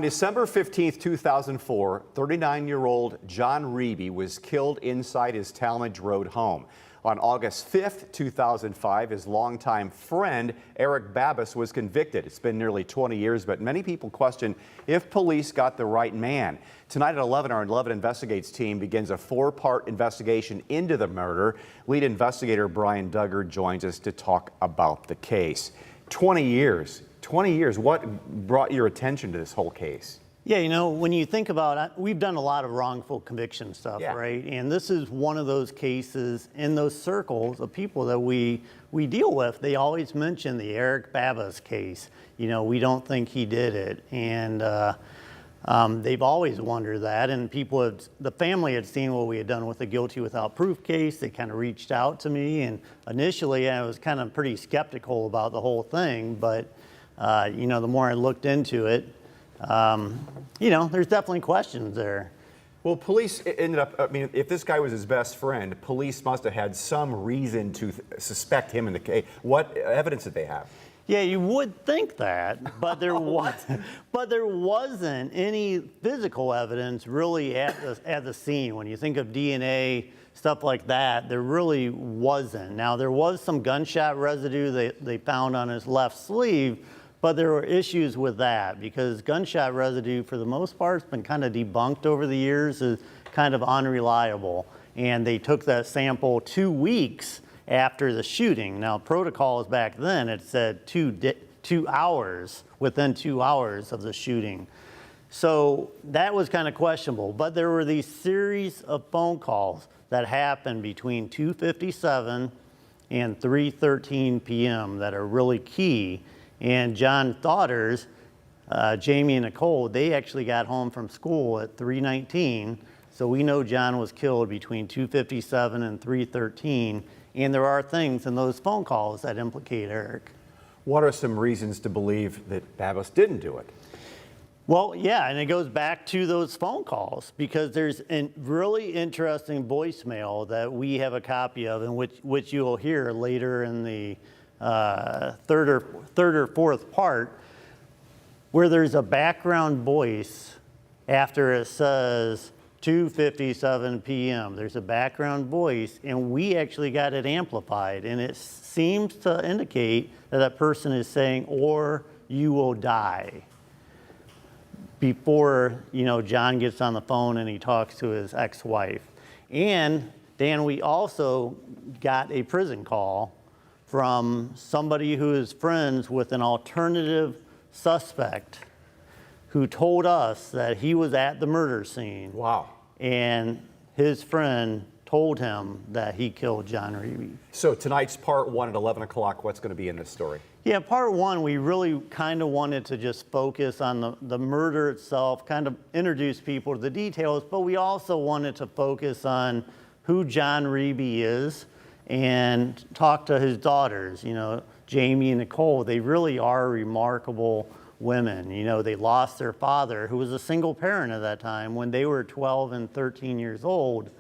December 15th, 2004, 39-year-old John Riebe was killed inside his Talmadge Road home. On August 5th, 2005, his longtime friend, Eric Babos, was convicted. It's been nearly 20 years, but many people question if police got the right man. Tonight at 11, our 11 Investigates team begins a 4-part investigation into the murder. Lead investigator Brian Duggar joins us to talk about the case. 20 years. 20 years. What brought your attention to this whole case? Yeah, you know, when you think about it, we've done a lot of wrongful conviction stuff, right? And this is one of those cases in those circles of people that we deal with. They always mention the Eric Babos case. You know, we don't think he did it. And they've always wondered that. And the family had seen what we had done with the guilty without proof case. They kind of reached out to me. And initially, I was kind of pretty skeptical about the whole thing. But, you know, the more I looked into it, you know, there's definitely questions there. Well, police ended up, I mean, if this guy was his best friend, police must have had some reason to suspect him in the case. What evidence did they have? Yeah, you would think that, but there wasn't any physical evidence really at the scene. When you think of DNA, stuff like that, there really wasn't. Now, there was some gunshot residue they found on his left sleeve, but there were issues with that because gunshot residue, for the most part, has been kind of debunked over the years as kind of unreliable. And they took that sample 2 weeks after the shooting. Now, protocols back then, it said 2 hours, within 2 hours of the shooting. So that was kind of questionable. But there were these series of phone calls that happened between 2:57 and 3:13 p.m. that are really key. And John's daughters, Jamie and Nicole, they actually got home from school at 3:19. So we know John was killed between 2:57 and 3:13. And there are things in those phone calls that implicate Eric. What are some reasons to believe that Babos didn't do it? Well, yeah, and it goes back to those phone calls because there's a really interesting voicemail that we have a copy of, and which you'll hear later in the third or fourth part, where there's a background voice after it says 2:57 p.m. There's a background voice, and we actually got it amplified, and it seems to indicate that that person is saying, "or you will die," before, you know, John gets on the phone and he talks to his ex-wife. And Dan, we also got a prison call from somebody who is friends with an alternative suspect who told us that he was at the murder scene. Wow. And his friend told him that he killed John Riebe. So tonight's part 1 at 11 o'clock, what's going to be in this story? Yeah, part 1, we really kind of wanted to just focus on the murder itself, kind of introduce people to the details, but we also wanted to focus on who John Riebe is and talk to his daughters, you know, Jamie and Nicole. They really are remarkable women. You know, they lost their father, who was a single parent at that time, when they were 12 and 13 years old.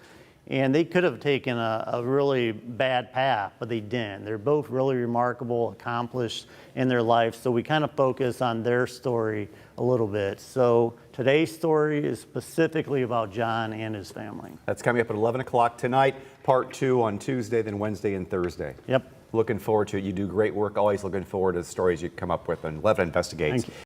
And they could have taken a really bad path, but they didn't. They're both really remarkable, accomplished in their life. So we kind of focus on their story a little bit. So today's story is specifically about John and his family. That's coming up at 11 o'clock tonight, part 2 on Tuesday, then Wednesday and Thursday. Yep. Looking forward to it. You do great work. Always looking forward to the stories you come up with, and 11 Investigates.